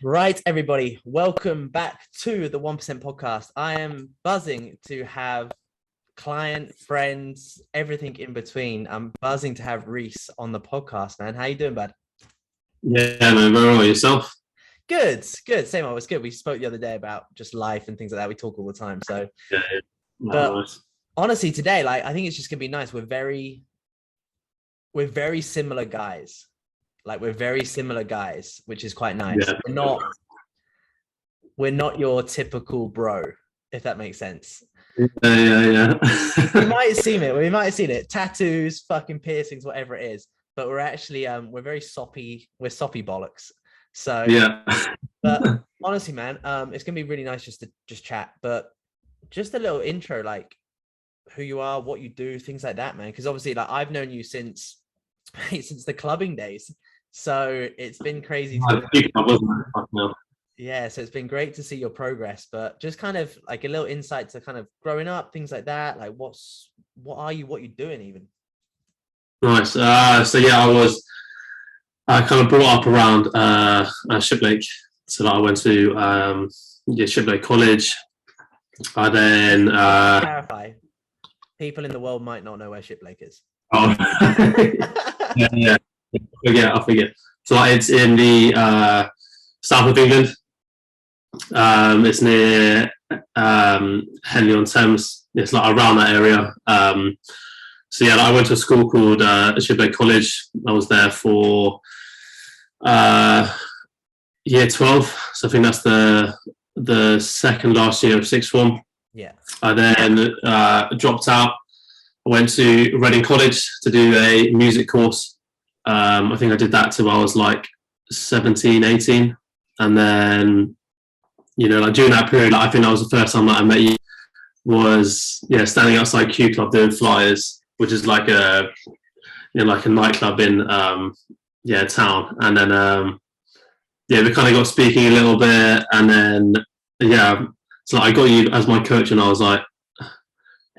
Right, everybody, welcome back to the 1% podcast. I am buzzing to have client, friends, everything in between. I'm buzzing to have Reiss on the podcast, man. How you doing, bud? Yeah, man, very well. Yourself? Good, good. Same old. It's good. We spoke the other day about just life and things like that. We talk all the time. So, Yeah, yeah. but Nice. honestly, today, I think it's just gonna be nice. We're very similar guys. We're very similar guys, which is quite nice. Yeah, We're not your typical bro, if that makes sense. yeah. You might have seen it. We might have seen it. Tattoos, fucking piercings, whatever it is. But we're actually we're very soppy. We're soppy bollocks. So Yeah. but honestly, man, it's gonna be really nice just to chat. But just a little intro, like who you are, what you do, things like that, man. Because obviously, I've known you since since the clubbing days. So it's been crazy I to think I wasn't. Fucking hell. yeah, so it's been great to see your progress, but just kind of like a little insight to kind of growing up, things like that. Like what are you, what you doing even? Nice. So yeah, I kind of brought up around Shiplake. So I went to Shiplake College. I then Clarify, people in the world might not know where Shiplake is. oh, yeah. I forget. So it's in the south of England. It's near Henley on Thames. It's around that area. So yeah, I went to a school called Shiplake College. I was there for year 12. So I think that's the second last year of sixth form. Yeah. I then dropped out. I went to Reading College to do a music course. I think I did that till I was 17, 18. And then, during that period, I think that was the first time that I met you, was, standing outside Q Club doing flyers, which is like a nightclub in, town. And then, we kind of got speaking a little bit. And then, so I got you as my coach and I was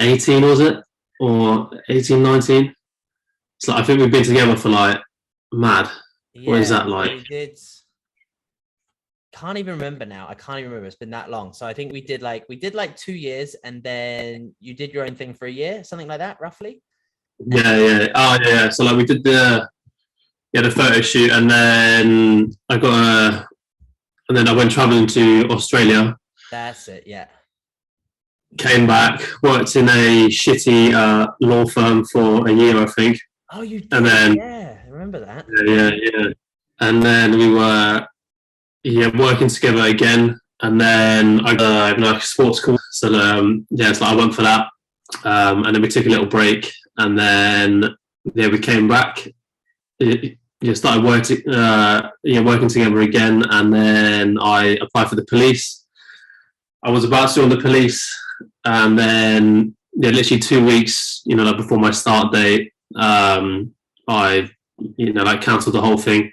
18, was it? Or 18, 19? So I think we've been together for mad. Yeah, what is that like? We did. Can't even remember now. I can't even remember. It's been that long. So I think we did 2 years, and then you did your own thing for a year, something like that, roughly. Yeah. Oh yeah. So we did the photo shoot, and then and then I went traveling to Australia. That's it. Yeah. Came back, worked in a shitty law firm for a year, I think. Oh, you did? And then yeah, I remember that. Yeah. And then we were working together again. And then I got a sports course. So so I went for that. And then we took a little break, and then we came back. Started working together again, and then I applied for the police. I was about to join the police, and then literally 2 weeks, before my start date, I cancelled the whole thing,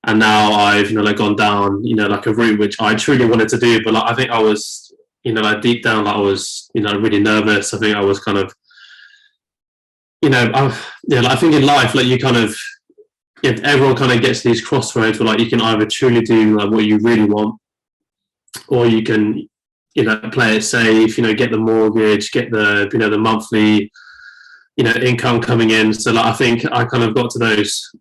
and now I've gone down a route which I truly wanted to do, but I think I was deep down I was really nervous. I think I was kind of I think in life you kind of, if everyone kind of gets to these crossroads where you can either truly do what you really want, or you can play it safe, get the mortgage, get the the monthly income coming in. So I think I kind of got to those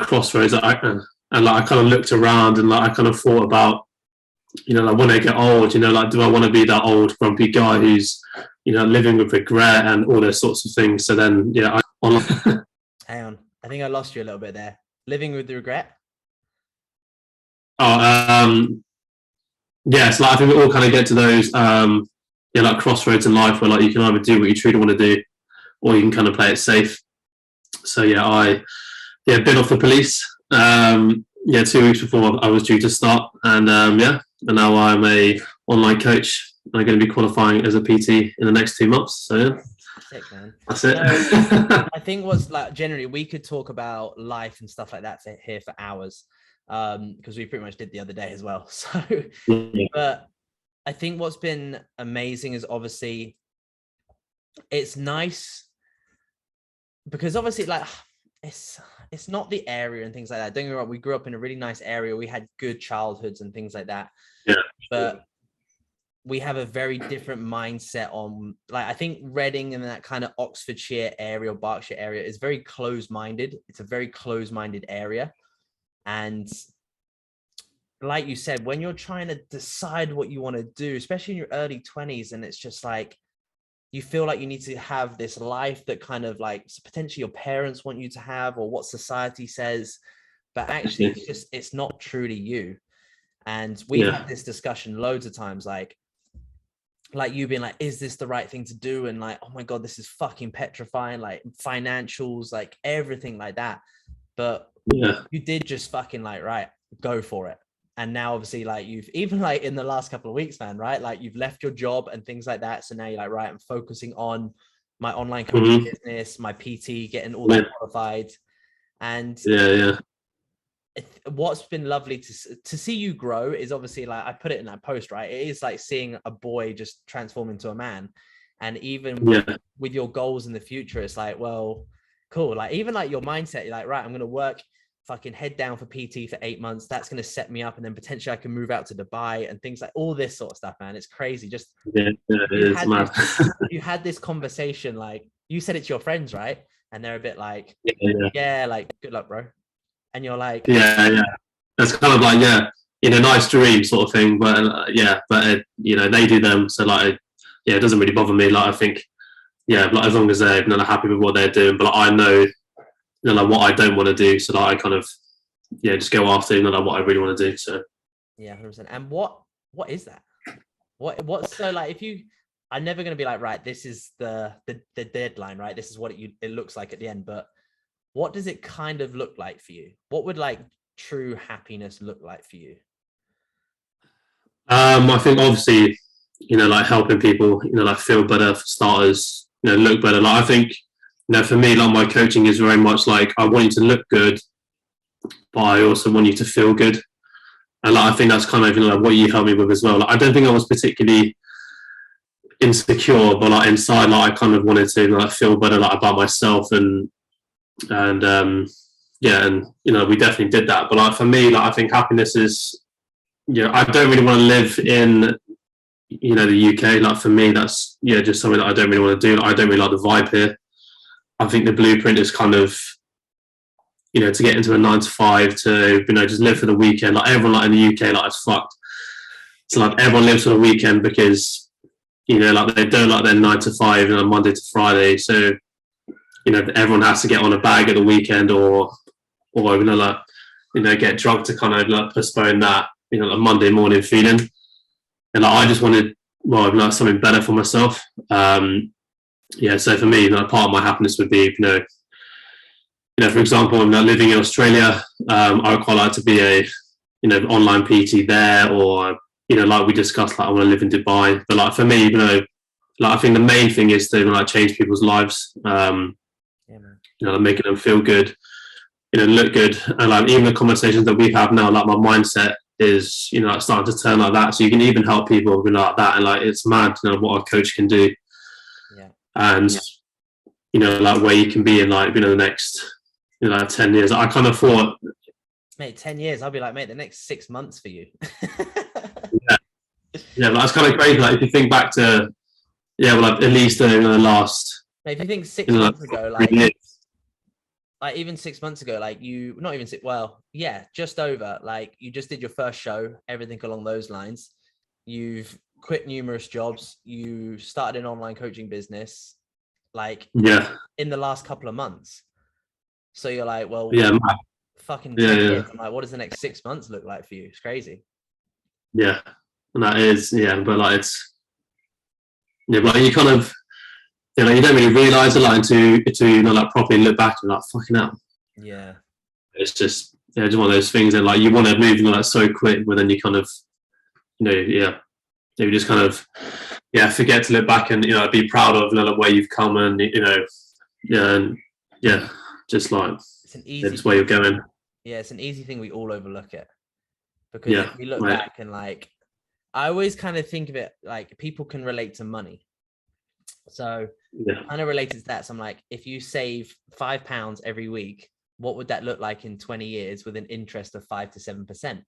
crossroads, and I kind of looked around, and I kind of thought about when I get old, do I want to be that old grumpy guy who's living with regret and all those sorts of things. So then Hang on, I think I lost you a little bit there. Living with regret. So I think we all kind of get to those crossroads in life where you can either do what you truly want to do, or you can kind of play it safe. So I been off the police 2 weeks before I was due to start, and now I'm a online coach. I'm going to be qualifying as a PT in the next 2 months. So Sick, man. That's it. I think what's generally, we could talk about life and stuff like that here for hours, because we pretty much did the other day as well. So, but I think what's been amazing is obviously it's nice because obviously it's not the area and things like that. Don't get me wrong, we grew up in a really nice area. We had good childhoods and things like that. Yeah. But we have a very different mindset on, like, I think Reading and that kind of Oxfordshire area or Berkshire area is very closed-minded. It's a very closed-minded area. And like you said, when you're trying to decide what you want to do, especially in your early 20s, and it's just like, you feel like you need to have this life that kind of like potentially your parents want you to have, or what society says, but actually it's not truly you. And we've had this discussion loads of times, like you being like, is this the right thing to do? And like, oh my God, this is fucking petrifying, like financials, like everything like that. But you did just fucking like, right, go for it. And now obviously like you've even like in the last couple of weeks, man, right? Like you've left your job and things like that. So now you're like, right, I'm focusing on my online coaching business, my PT, getting all that qualified. And what's been lovely to see you grow is obviously, like I put it in that post, right? It is like seeing a boy just transform into a man. And even with your goals in the future, it's like, well, cool. Like even like your mindset, you're like, right, I'm going to work fucking head down for PT for 8 months. That's going to set me up. And then potentially I can move out to Dubai and things like all this sort of stuff, man. It's crazy. Just you had this conversation, like you said it to your friends, right? And they're a bit like, like good luck, bro. And you're like, that's kind of like, nice dream sort of thing, but they do them, so like it doesn't really bother me. Like I think like as long as they're happy with what they're doing, but like, I know like what I don't want to do, so like I kind of just go after like what I really want to do. So 100%. And what is that? What's so like, if you, I'm never going to be like, right, this is the deadline, right? This is what it looks like at the end. But what does it kind of look like for you? What would like true happiness look like for you? I think obviously, like helping people, like feel better for starters, look better. Like I think, for me, like my coaching is very much like, I want you to look good, but I also want you to feel good. And like, I think that's kind of, like what you helped me with as well. Like, I don't think I was particularly insecure, but like inside, like I kind of wanted to like feel better like about myself, and we definitely did that. But like for me, like I think happiness is, I don't really want to live in the UK. Like for me, that's just something that I don't really want to do. Like, I don't really like the vibe here. I think the blueprint is kind of to get into a 9 to 5, to just live for the weekend. Like everyone like in the UK, like it's fucked. So like everyone lives for the weekend because like they don't like their 9 to 5 Monday to Friday. So everyone has to get on a bag at the weekend, or get drunk to kind of like postpone that like Monday morning feeling. And like, I just wanted like something better for myself. So for me, part of my happiness would be for example, I'm living in Australia. I would quite like to be a online PT there, or like we discussed, like I want to live in Dubai. But like for me, like I think the main thing is to like change people's lives. Like making them feel good, look good. And like even the conversations that we have now, like my mindset is like starting to turn like that. So you can even help people like that, and like it's mad what a coach can do. And like where you can be in like the next 10 years. I kind of thought, mate, 10 years, I'll be like, mate, the next 6 months for you. That's kind of crazy. Like if you think back to like at least the last, mate, if you think 6 months ago, like even 6 months ago, like you, not even six, well, just over, like you just did your first show, everything along those lines. You've quit numerous jobs. You started an online coaching business, like in the last couple of months. So you're like, well, fucking 10 years. I'm like, what does the next 6 months look like for you? It's crazy. Yeah, and that is, but like it's, but you kind of, you don't really realize it like until like properly look back and like fucking hell. Yeah. It's just just one of those things, and like you want to move like so quick, but then you kind of, you just kind of forget to look back and be proud of like where you've come, and just like it's an easy where you're going. Yeah, it's an easy thing we all overlook it, because if we look back and like, I always kind of think of it like people can relate to money. So Yeah. kind of related to that. So I'm like, if you save £5 every week, what would that look like in 20 years with an interest of 5 to 7%?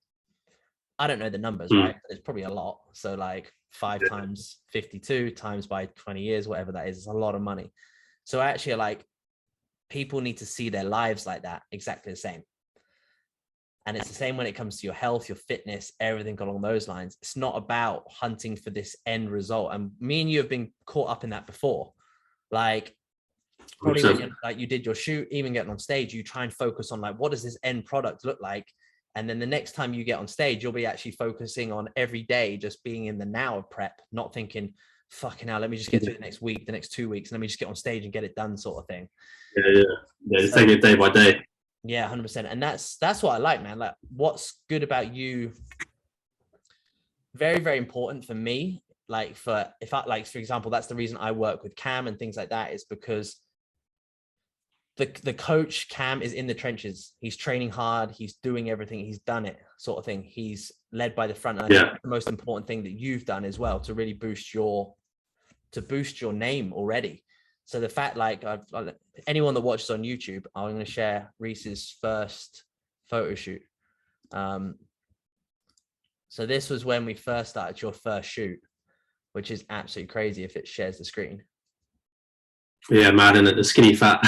I don't know the numbers, right? But it's probably a lot. So like 5 times 52 times by 20 years, whatever that is a lot of money. So actually, like, people need to see their lives like that, exactly the same. And it's the same when it comes to your health, your fitness, everything along those lines. It's not about hunting for this end result. And me and you have been caught up in that before. Like, probably when you did your shoot, even getting on stage, you try and focus on like, what does this end product look like? And then the next time you get on stage, you'll be actually focusing on every day, just being in the now of prep, not thinking, fucking hell, let me just get through the next week, the next 2 weeks, and let me just get on stage and get it done, sort of thing. Yeah. Just take it day by day. Yeah, 100%. And that's what I like, man. Like, what's good about you, very, very important for me. Like, for example, that's the reason I work with Cam and things like that, is because the coach Cam is in the trenches. He's training hard. He's doing everything. He's done it, sort of thing. He's led by the front. And I think that's the most important thing that you've done as well, to really boost your name already. So the fact, like, anyone that watches on YouTube, I'm going to share Reiss's first photo shoot. So this was when we first started your first shoot, which is absolutely crazy if it shares the screen. Yeah, mad, in it, the skinny fat.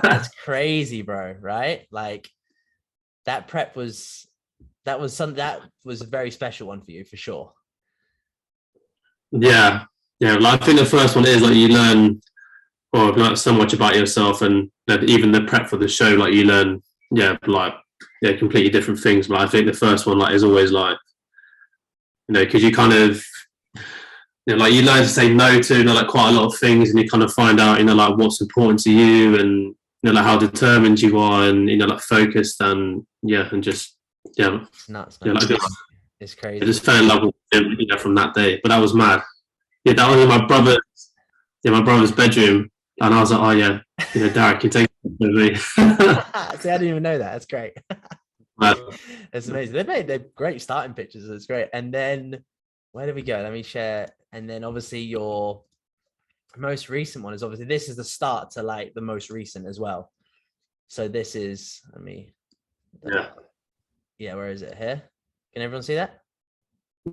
That's crazy, bro. Right? Like, that prep was a very special one for you, for sure. Yeah. Like, I think the first one is like, you learn, or like, so much about yourself, and even the prep for the show, like, you learn, completely different things. But I think the first one, like, is always like, because you kind of, like, you learn to say no to, like, quite a lot of things, and you kind of find out, like, what's important to you, and like, how determined you are, and like, focused, and just it's nuts, man. like, it's crazy. I just fell in love with him, from that day. But that was mad. Yeah, that was in my brother's bedroom, and I was like, oh yeah, Derek, you take it with me. See, I didn't even know that. That's great. It's amazing. They're great starting pictures. It's great. And then where did we go? Let me share. And then obviously your most recent one is, obviously, this is the start to like the most recent as well. So this is, where is it? Here? Can everyone see that?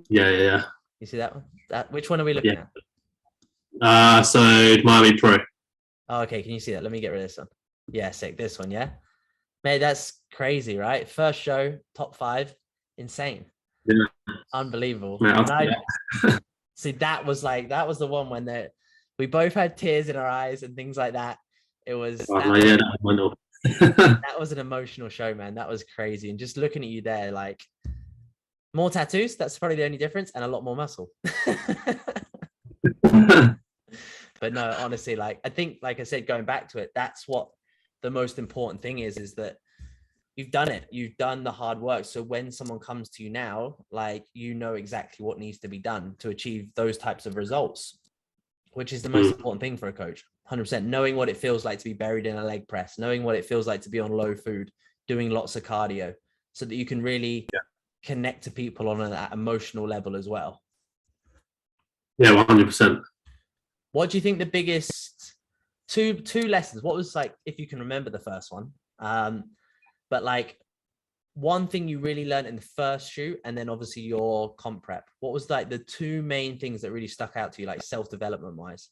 Yeah. You see that one? Which one are we looking at? So Miami Pro. Oh, okay. Can you see that? Let me get rid of this one. Yeah, sick. This one, yeah. Mate, that's crazy, right? First show, top 5, insane. Yeah. Unbelievable. Mate, see, that was the one when we both had tears in our eyes and things like that. It was that was an emotional show, man. That was crazy. And just looking at you there, like, more tattoos, that's probably the only difference, and a lot more muscle. But no, honestly, like, I think, like I said, going back to it, that's what the most important thing is that you've done it. You've done the hard work. So when someone comes to you now, like, exactly what needs to be done to achieve those types of results, which is the most important thing for a coach. 100%. Knowing what it feels like to be buried in a leg press, knowing what it feels like to be on low food, doing lots of cardio, so that you can really connect to people on that emotional level as well. Yeah, 100%. What do you think the biggest two lessons? What was, like, if you can remember the first one, but like, one thing you really learned in the first shoot, and then obviously your comp prep, what was like the two main things that really stuck out to you, like, self-development wise?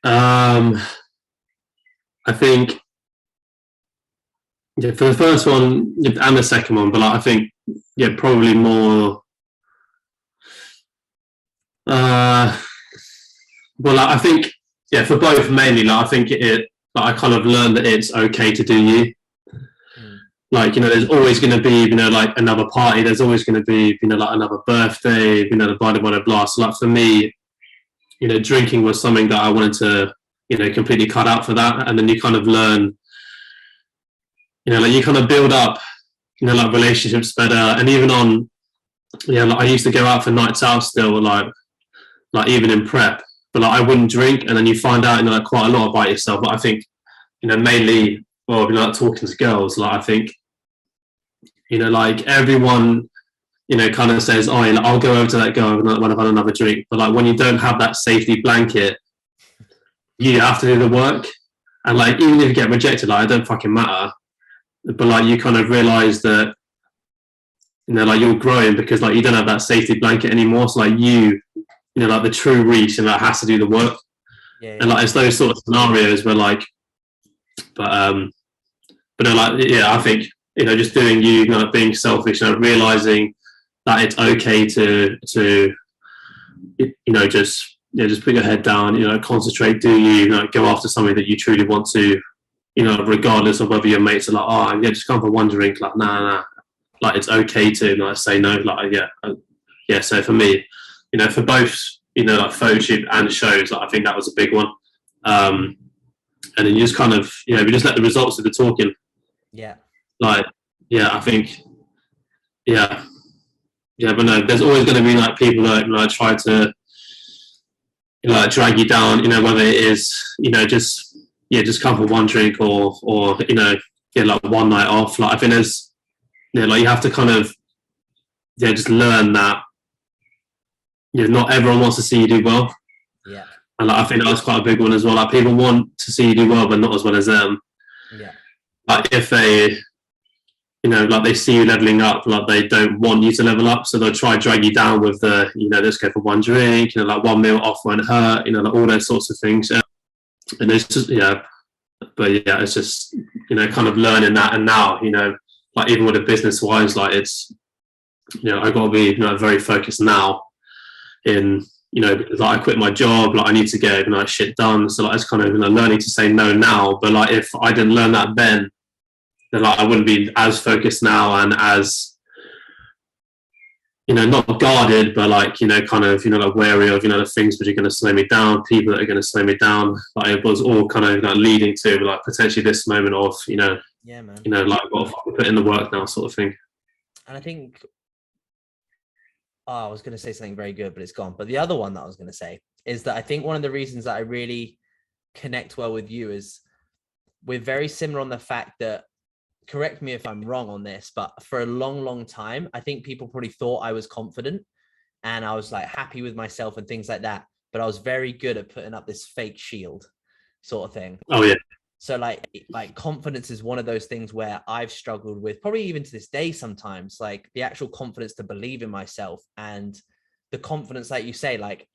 I think for the first one and the second one, but like, I think probably more. Well, like, I think for both mainly, like, I think I kind of learned that it's okay to do you. Like, there's always going to be, like, another party. There's always going to be, like, another birthday, the blah, blah. So, like, for me, drinking was something that I wanted to, completely cut out for that. And then you kind of learn, like, you kind of build up, like, relationships better. And even on, like, I used to go out for nights out still, like even in prep, but like, I wouldn't drink. And then you find out, like, quite a lot about yourself. But I think, mainly, well, like, talking to girls, like, I think, like, everyone, kind of says, oh, I'll go over to that girl when I've had another drink. But like when you don't have that safety blanket, you have to do the work. And like, even if you get rejected, like, it don't fucking matter. But like, you kind of realize that, like you're growing because like you don't have that safety blanket anymore. So like like the true Reiss, has to do the work. Yeah, And like, it's those sort of scenarios where like, but no, like, yeah, I think, just doing being selfish, realizing that it's okay to just put your head down, concentrate, go after something that you truly want to, regardless of whether your mates are like, oh, yeah, just come for one drink, like, nah, like, it's okay to say no, like, yeah. So for me, for both, like photo shoot and shows, like, I think that was a big one. And then you just kind of, we just let the results of the talking. Yeah. Like, yeah, I think, yeah, but no, there's always going to be like people that try to drag you down, whether it is, just come for one drink or like one night off. Like, I think there's, like you have to kind of, just learn that, not everyone wants to see you do well. Yeah. And like, I think that was quite a big one as well. Like, people want to see you do well, but not as well as them. Yeah. Like, if they, like they see you leveling up, like they don't want you to level up, so they'll try drag you down with the, let's go for one drink, like one meal off won't hurt, like all those sorts of things. And it's just, but yeah, it's just, kind of learning that. And now, like even with the business wise, like it's, I got to be, very focused now in, because like I quit my job, like I need to get shit done. So like it's kind of learning to say no now. But like if I didn't learn that then like I wouldn't be as focused now and as not guarded, but like kind of like wary of the things that are going to slow me down, people that are going to slow me down. Like it was all kind of leading to like potentially this moment of yeah, man, like I've got to put in the work now, sort of thing. And I think, I was going to say something very good, but it's gone. But the other one that I was going to say is that I think one of the reasons that I really connect well with you is we're very similar on the fact that, correct me if I'm wrong on this, but for a long time, I think people probably thought I was confident and I was like happy with myself and things like that. But I was very good at putting up this fake shield sort of thing. Oh yeah. So like confidence is one of those things where I've struggled with, probably even to this day sometimes, like the actual confidence to believe in myself and the confidence, like you say, like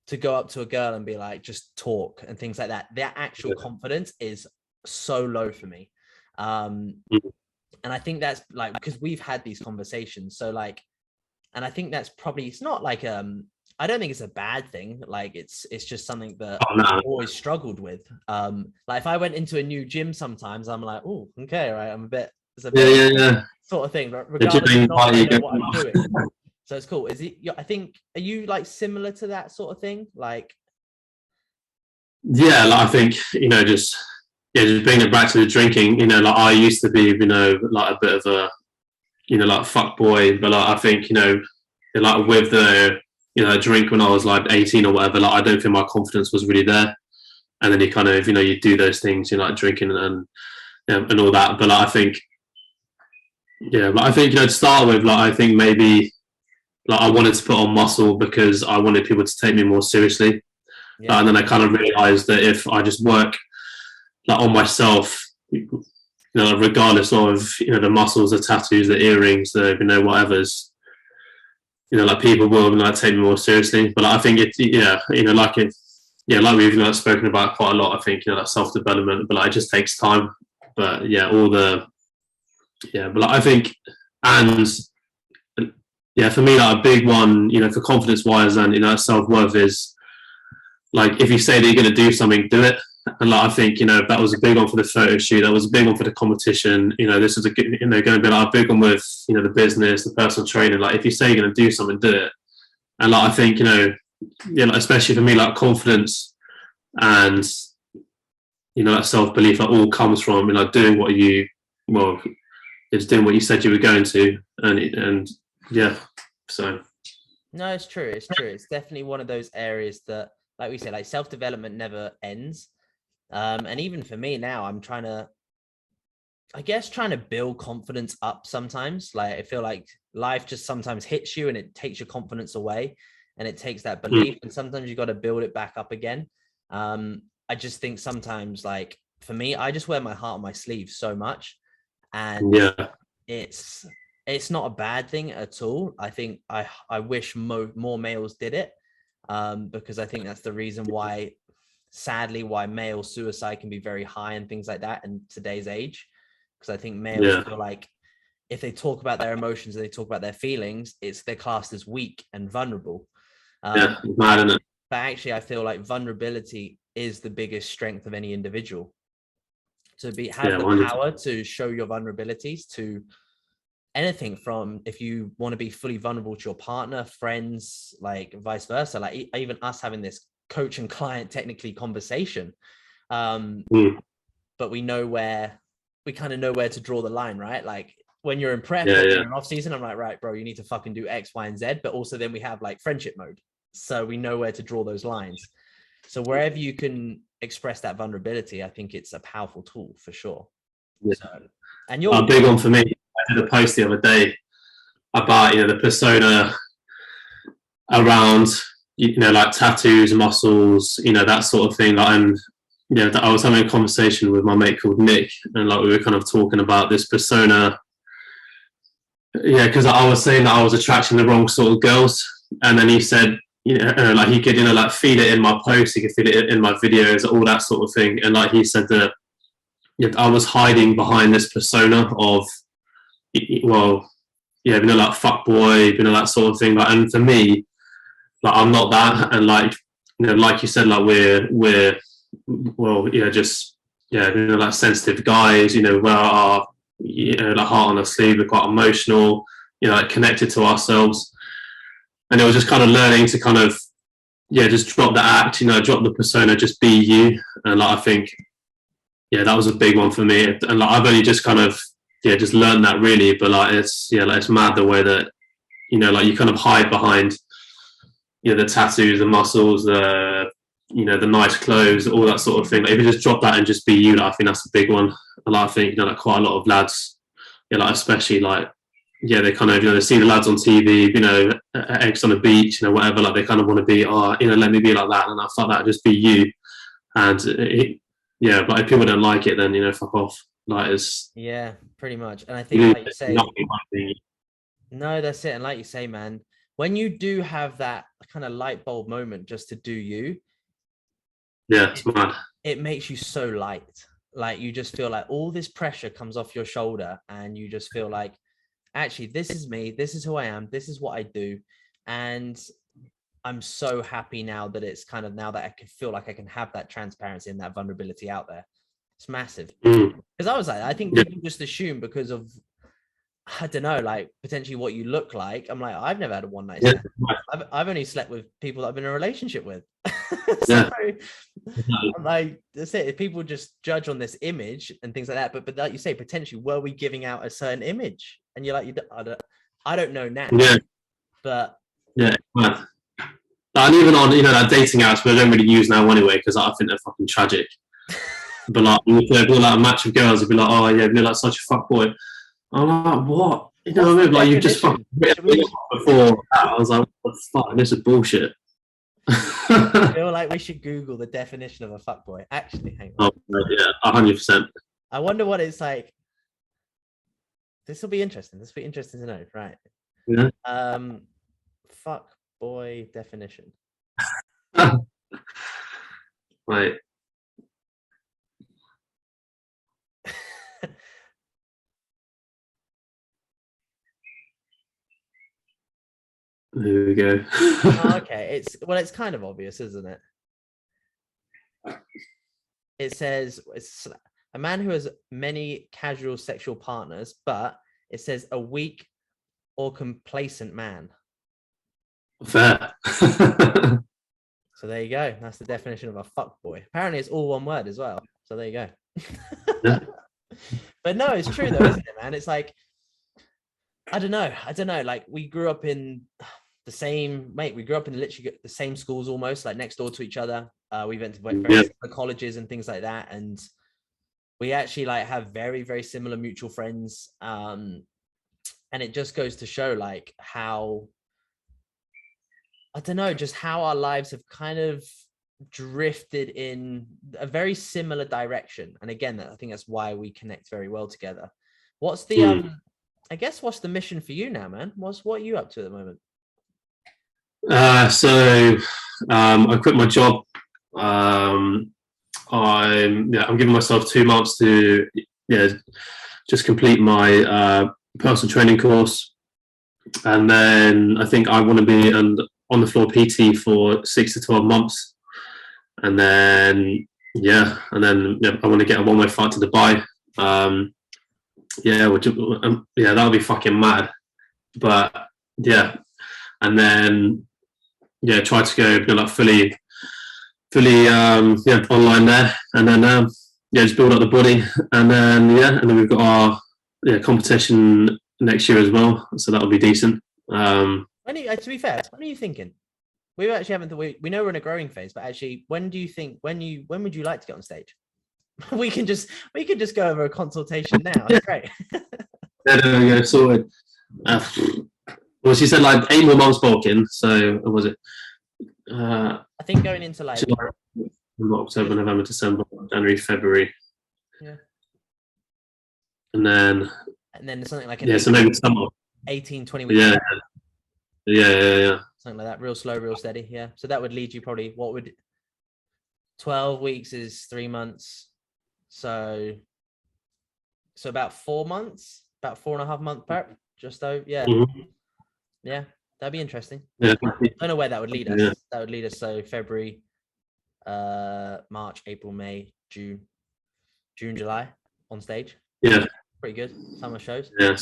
to go up to a girl and be like, just talk and things like that. That actual confidence is so low for me. And I think that's like, because we've had these conversations. So like, and I think that's probably, it's not like, I don't think it's a bad thing. Like it's just something that I've always struggled with. Like if I went into a new gym sometimes, I'm like, oh, okay, right. I'm a bit, it's a bit sort of thing, regardless of not knowing what I'm doing. So it's cool. Is it, I think, are you like similar to that sort of thing? Like, yeah, like I think, just bringing it back to the drinking, like I used to be, like a bit of a, like fuck boy, but like I think, like with the, drink when I was like 18 or whatever, like I don't think my confidence was really there. And then you kind of, you do those things, like drinking and all that. But like I think, to start with, like I think maybe like I wanted to put on muscle because I wanted people to take me more seriously. And then I kind of realized that if I just work like on myself, regardless of the muscles, the tattoos, the earrings, the whatever's, like people will like take me more seriously. But like, I think it's like it, like we've spoken about quite a lot. I think that self development, but like, it just takes time. But but like, I think, and for me, like a big one, for confidence wise and self worth is like if you say that you're going to do something, do it. And like I think that was a big one for the photo shoot. That was a big one for the competition. This is a good, going to be like a big one with the business, the personal training. Like if you say you're going to do something, do it. And like I think especially for me, like confidence and that self belief, like all comes from doing what it's doing what you said you were going to, and so. No, it's true. It's true. It's definitely one of those areas that, like we said, like self development never ends. And even for me now, I'm trying to I guess trying to build confidence up sometimes. Like I feel like life just sometimes hits you and it takes your confidence away and it takes that belief. And sometimes you got to build it back up again. I just think sometimes, like for me, I just wear my heart on my sleeve so much. And Yeah. it's not a bad thing at all. I think I wish more males did it, because I think that's the reason why, sadly, why male suicide can be very high and things like that in today's age. Because I think males feel like if they talk about their emotions and they talk about their feelings, they're classed as weak and vulnerable. Mad, isn't it? But actually, I feel like vulnerability is the biggest strength of any individual. To have the 100%. power to show your vulnerabilities to anything, from if you want to be fully vulnerable to your partner, friends, like vice versa, like even us having this coach and client technically conversation. But we kind of know where to draw the line, right? Like when you're in prep or you're in off season, I'm like, right, bro, you need to fucking do X, Y, and Z. But also then we have like friendship mode. So we know where to draw those lines. So wherever you can express that vulnerability, I think it's a powerful tool for sure. Yeah. So, and you're a big one for me. I did a post the other day about, the persona around, like tattoos, muscles, that sort of thing. And I was having a conversation with my mate called Nick, and like we were kind of talking about this persona. Yeah, because I was saying that I was attracting the wrong sort of girls, and then he said, like he could, like feel it in my posts, he could feel it in my videos, all that sort of thing. And like he said that I was hiding behind this persona of, well, like fuckboy, that sort of thing. Like, and for me, like I'm not that, and like like you said, like we're well, just like sensitive guys, wear our like heart on our sleeve, we're quite emotional, like connected to ourselves, and it was just kind of learning to kind of just drop the act, drop the persona, just be you. And like I think that was a big one for me, and like I've only just kind of just learned that really, but like it's like it's mad the way that like you kind of hide behind the tattoos, the muscles, the the nice clothes, all that sort of thing. Like if you just drop that and just be you, like, I think that's a big one. And like, I think like quite a lot of lads, like especially like they kind of they see the lads on TV, eggs on the beach, whatever. Like they kind of want to be, let me be like that, and I thought that just be you. And but if people don't like it, then fuck off. Like it's pretty much. And I think like you say, no, that's it. And like you say, man, when you do have that kind of light bulb moment just to do you, it's mad. It makes you so light. Like you just feel like all this pressure comes off your shoulder, and you just feel like, actually, this is me. This is who I am. This is what I do. And I'm so happy now that it's kind of, now that I can feel like I can have that transparency and that vulnerability out there. It's massive. Because I was like, I think people just assume because of, I don't know, like potentially what you look like. I'm like, I've never had a one night stand. I've only slept with people that I've been in a relationship with. So I'm like, that's it. If people just judge on this image and things like that, but like you say, potentially, were we giving out a certain image? And you're like, I don't know now. But and even on that dating apps, but I don't really use now anyway because I think they're fucking tragic. But like, if they've got like a match of girls, it'd be like, oh yeah, you're like such a fuckboy. I'm like, what? You know what I mean? Like you just fucking before. I was like, what the fuck? This is bullshit. I feel like we should Google the definition of a fuckboy. Actually, hang on. Oh, yeah, 100%. I wonder what it's like. This will be interesting. This will be interesting to know, right? Yeah. Fuckboy definition. Right. There we go. Okay, it's kind of obvious, isn't it? It says it's a man who has many casual sexual partners, but it says a weak or complacent man. Fair. So there you go. That's the definition of a fuckboy. Apparently it's all one word as well. So there you go. But no, it's true though, isn't it, man? It's like, I don't know. Like we grew up in the same, we grew up in literally the same schools almost, like next door to each other. We went to various colleges and things like that. And we actually like have very, very similar mutual friends. And it just goes to show like how, I don't know, just how our lives have kind of drifted in a very similar direction. And again, I think that's why we connect very well together. What's the I guess what's the mission for you now, man? What are you up to at the moment? I quit my job. I'm giving myself 2 months to just complete my personal training course, and then I think I want to be an on the floor PT for 6 to 12 months, and then I want to get a one-way flight to Dubai. That'll be fucking mad, but yeah, and then try to go like fully online there, and then just build up the body, and then we've got our competition next year as well, so that'll be decent. To be fair, when are you thinking? We actually haven't. We know we're in a growing phase, but actually, when do you think? When would you like to get on stage? we can just go over a consultation now. It's great. There we go, sorted. Well, she said like 8 more months bulking. So what was it? I think going into like July, October, November, December, January, February. Yeah. And then something like so maybe summer. 18, 20 weeks. Yeah. Something like that, real slow, real steady. Yeah. So that would lead you probably 12 weeks is 3 months. So about 4 months, about 4.5 month prep, just though. Yeah. Mm-hmm. Yeah. That'd be interesting. Yeah. I don't know where that would lead us. Yeah. That would lead us so February, March, April, May, June, July on stage. Yeah. Pretty good. Summer shows. Yeah.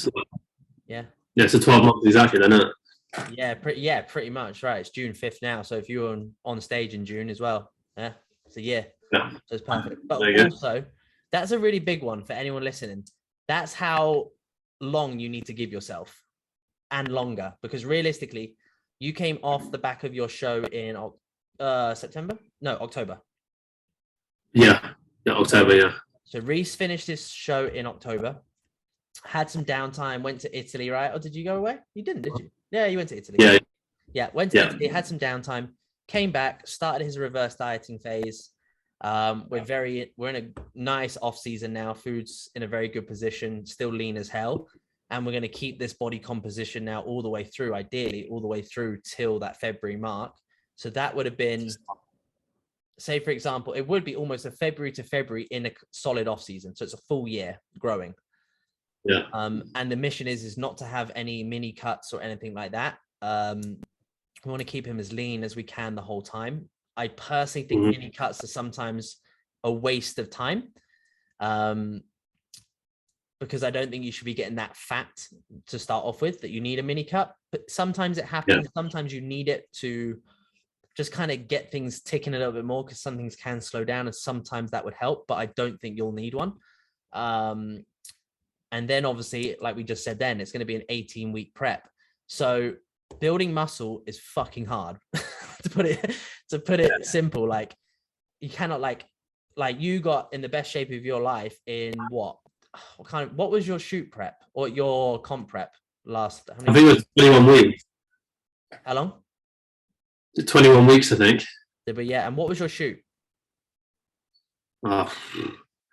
So 12 months exactly then, isn't it? Pretty much. Right. It's June 5th now. So if you were on stage in June as well, it's a year. Yeah. So it's perfect. But also, that's a really big one for anyone listening. That's how long you need to give yourself, and longer, because realistically, you came off the back of your show in September? No, October. Yeah, October, yeah. So Reiss finished his show in October, had some downtime, went to Italy, right? Or did you go away? You didn't, did you? Yeah, you went to Italy. Yeah, went to Italy, had some downtime, came back, started his reverse dieting phase. We're in a nice off season now. Food's in a very good position, still lean as hell. And we're going to keep this body composition now all the way through, ideally all the way through till that February mark. So that would have been, say, for example, it would be almost a February to February in a solid off season. So it's a full year growing. Yeah. And the mission is not to have any mini cuts or anything like that. We want to keep him as lean as we can the whole time. I personally think mini cuts are sometimes a waste of time. Because I don't think you should be getting that fat to start off with, that you need a mini cut. But sometimes it happens. Yeah. Sometimes you need it to just kind of get things ticking a little bit more, because some things can slow down, and sometimes that would help, but I don't think you'll need one. And then obviously, like we just said, then it's going to be an 18-week prep. So building muscle is fucking hard to put it simple. Like, you cannot like you got in the best shape of your life in what was your shoot prep or your comp prep last? I think it was 21 weeks. How long? 21 weeks, I think. But yeah, and what was your shoot? It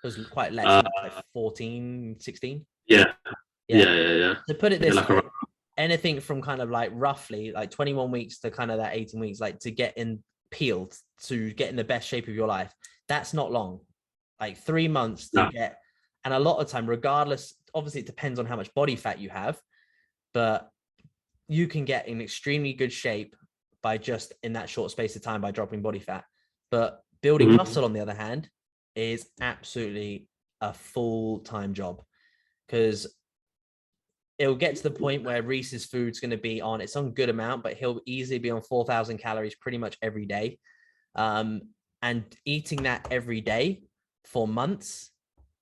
was quite less, like 14, 16. Yeah. To put it this way, anything from kind of like roughly like 21 weeks to kind of that 18 weeks, like to get in peeled, to get in the best shape of your life, that's not long. Like 3 months to get. And a lot of time, regardless, obviously it depends on how much body fat you have, but you can get in extremely good shape by just in that short space of time by dropping body fat. But building muscle, on the other hand, is absolutely a full-time job, because it'll get to the point where Reiss's food's going to be on, it's on good amount, but he'll easily be on 4,000 calories pretty much every day. And eating that every day for months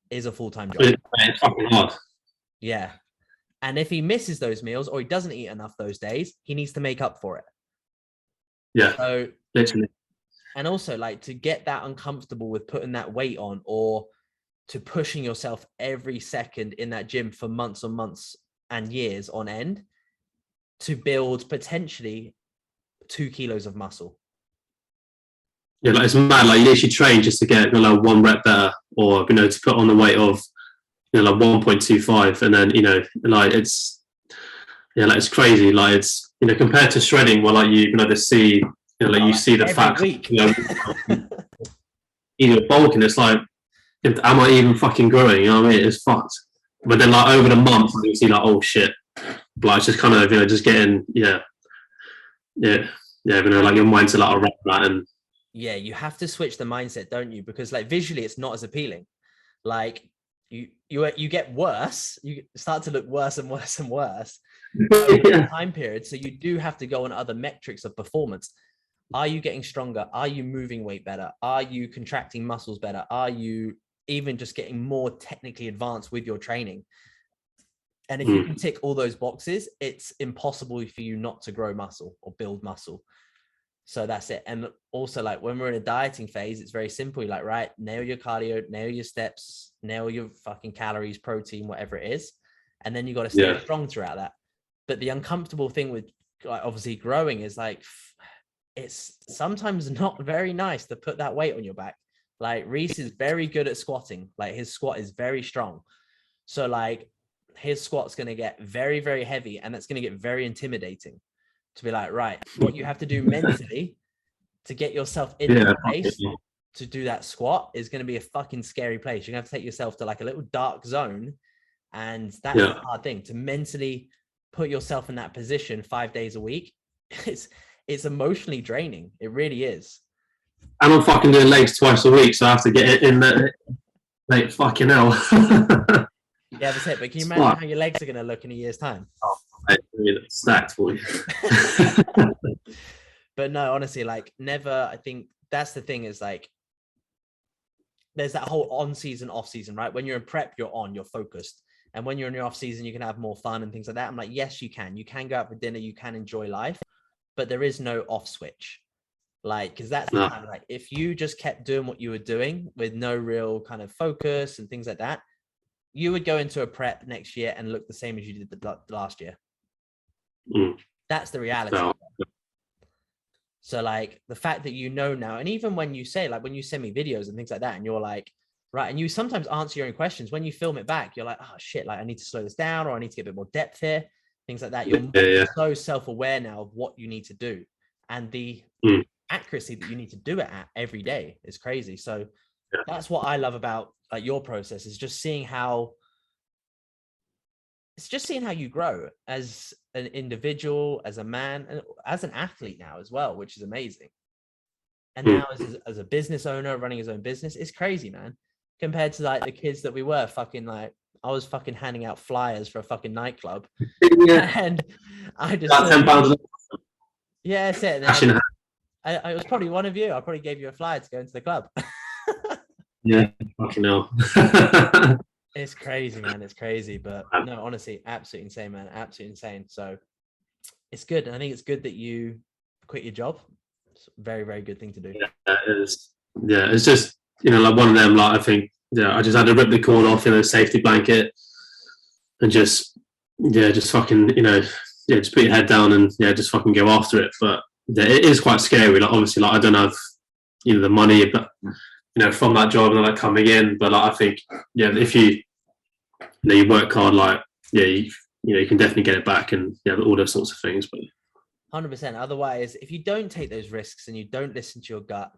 is a full-time job. It's fucking hard. Yeah. And if he misses those meals or he doesn't eat enough those days, he needs to make up for it. Yeah. So literally. And also, like, to get that uncomfortable with putting that weight on, or to pushing yourself every second in that gym for months on months and years on end to build potentially 2 kilos of muscle. Yeah, like it's mad. Like you literally train just to get like 1 rep better, or to put on the weight of like 1.25, and then like it's like it's crazy. Like it's compared to shredding, where like you see like you see the fat week. Bulking. It's like, am I even fucking growing? You know what I mean? It's fucked. But then like over the month, you see like, oh shit. Like it's just kind of just getting like your mind's like around that. And yeah, you have to switch the mindset, don't you? Because like visually it's not as appealing. Like you get worse, you start to look worse and worse and worse over the time period. So you do have to go on other metrics of performance. Are you getting stronger? Are you moving weight better? Are you contracting muscles better? Are you even just getting more technically advanced with your training? And if you can tick all those boxes, it's impossible for you not to grow muscle or build muscle. So that's it. And also, like when we're in a dieting phase, it's very simple. You're like, right, nail your cardio, nail your steps, nail your fucking calories, protein, whatever it is. And then you got to stay strong throughout that. But the uncomfortable thing with like obviously growing is like, it's sometimes not very nice to put that weight on your back. Like Reiss is very good at squatting. Like his squat is very strong. So like his squat's going to get very, very heavy, and that's going to get very intimidating. To be like, right, what you have to do mentally to get yourself in the place to do that squat is going to be a fucking scary place. You're going to have to take yourself to like a little dark zone. And that's the hard thing, to mentally put yourself in that position 5 days a week. It's emotionally draining. It really is. And I'm fucking doing legs twice a week, so I have to get it in there. Like, fucking hell. Yeah, that's it. But can you imagine how your legs are going to look in a year's time? Oh, it's stacked for you. But no, honestly, like never. I think that's the thing, is like there's that whole on season, off season, right? When you're in prep, you're focused. And when you're in your off season, you can have more fun and things like that. I'm like, yes, you can go out for dinner, you can enjoy life, but there is no off switch. Like, because that's the time, like if you just kept doing what you were doing with no real kind of focus and things like that, you would go into a prep next year and look the same as you did the last year. That's the reality. So like the fact that now, and even when you say, like when you send me videos and things like that, and you're like, right, and you sometimes answer your own questions, when you film it back, you're like, oh shit, like I need to slow this down, or I need to get a bit more depth here, things like that. You're so self-aware now of what you need to do, and the accuracy that you need to do it at every day is crazy. So that's what I love about like your process, is just seeing how you grow as an individual, as a man, and as an athlete now as well, which is amazing. And now as a business owner running his own business, it's crazy, man, compared to like the kids that we were fucking like, I was fucking handing out flyers for a fucking nightclub. And I just £10. Yeah, that's it. I was probably one of you. I probably gave you a flyer to go into the club. Yeah, fucking hell. It's crazy, man. It's crazy. But no, honestly, absolutely insane, man. Absolutely insane. So it's good. And I think it's good that you quit your job. It's a very, very good thing to do. Yeah, it is. Yeah, it's just, like one of them, like I think, I just had to rip the cord off in a safety blanket and just fucking, just put your head down and just fucking go after it. But it is quite scary. Like obviously, like I don't have, the money, but from that job and like coming in. But like I think, if you work hard, like you can definitely get it back, and all those sorts of things. But 100%. Otherwise, if you don't take those risks and you don't listen to your gut,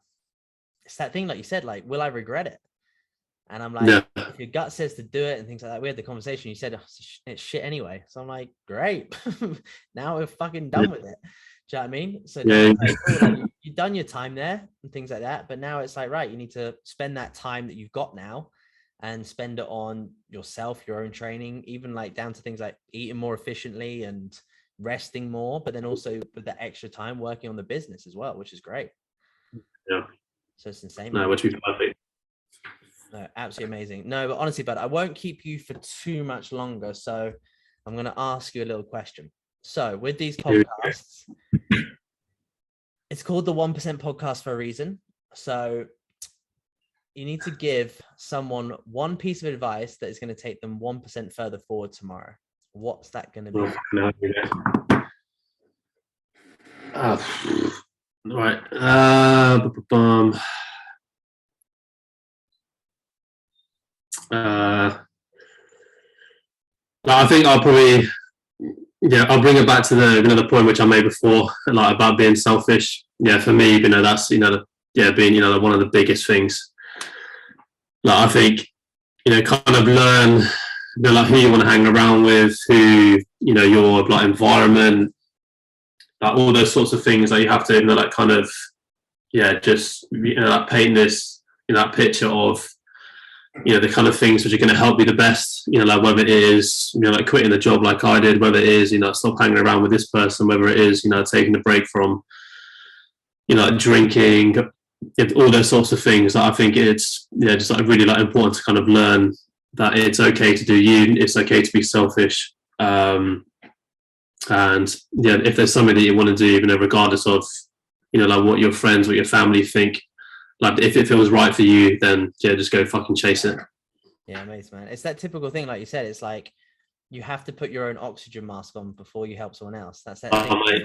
it's that thing, like you said, like, will I regret it? And I'm like, if your gut says to do it and things like that, we had the conversation, you said, it's shit anyway. So I'm like, great. Now we're fucking done with it. Do you know what I mean? So like, you've done your time there and things like that. But now it's like, right, you need to spend that time that you've got now and spend it on yourself, your own training, even like down to things like eating more efficiently and resting more, but then also with the extra time working on the business as well, which is great. Yeah. So it's insane. No, which would be perfect. No, absolutely amazing. No, but honestly, bud, I won't keep you for too much longer. So I'm going to ask you a little question. So with these podcasts, it's called the 1% podcast for a reason. So you need to give someone one piece of advice that is going to take them 1% further forward tomorrow. What's that going to be? Right. I think I'll probably, I'll bring it back to the point which I made before, like about being selfish. Yeah, for me, that's being one of the biggest things. Like I think, kind of learn, like who you want to hang around with, who your like environment, like all those sorts of things that you have to, like kind of, just like paint this, that picture of the kind of things which are going to help you the best, like whether it is, like quitting the job like I did, whether it is, stop hanging around with this person, whether it is, taking a break from, drinking, all those sorts of things. I think it's, just like really like important to kind of learn that it's okay to do you, it's okay to be selfish. And if there's something that you want to do, regardless of, like what your friends, what your family think, like if it feels right for you, then just go fucking chase it. Yeah, amazing, man. It's that typical thing, like you said. It's like you have to put your own oxygen mask on before you help someone else. That's that thing. Mate,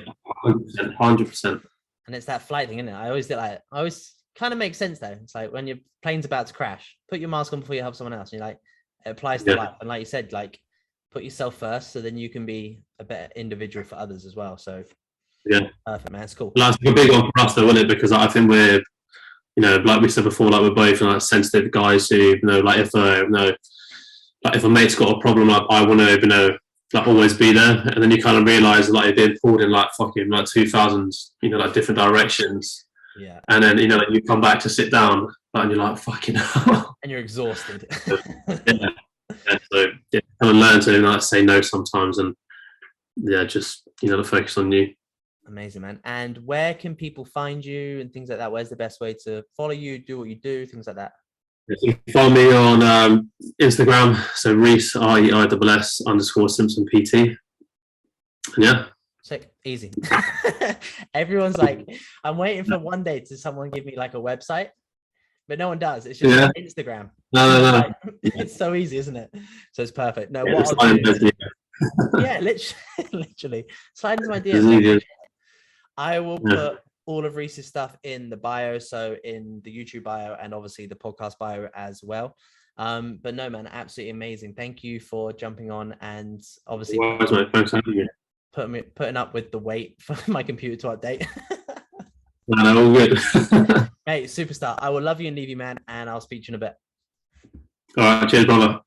100%. And it's that flight thing, isn't it? I always kind of makes sense though. It's like when your plane's about to crash, put your mask on before you help someone else. And you're like, it applies to life. And like you said, like put yourself first, so then you can be a better individual for others as well. So perfect, man. It's cool. That's a big one for us, though, isn't it? Because I think we're, like we said before, like we're both like sensitive guys who, like if a mate's got a problem, like I want to, like always be there. And then you kind of realize like you're being pulled in like fucking like 2000, like different directions. Yeah. And then, like you come back to sit down and you're like, fucking hell. And you're exhausted. So kind of learn to like say no sometimes and just, to focus on you. Amazing, man. And where can people find you and things like that? Where's the best way to follow you, do what you do, things like that? You can follow me on Instagram, so Reiss, REISS _Simpson PT. And sick, easy. Everyone's like, I'm waiting for one day to someone give me like a website, but no one does. It's just Instagram. No. Like, it's so easy, isn't it? So it's perfect. No, what I'll do, literally slide into my DMs. I will put all of Reiss's stuff in the bio, so in the YouTube bio and obviously the podcast bio as well. But no, man, absolutely amazing. Thank you for jumping on and obviously thanks for having me. Putting up with the wait for my computer to update. No, all good. Mate, superstar. I will love you and leave you, man, and I'll speak to you in a bit. All right, cheers, brother.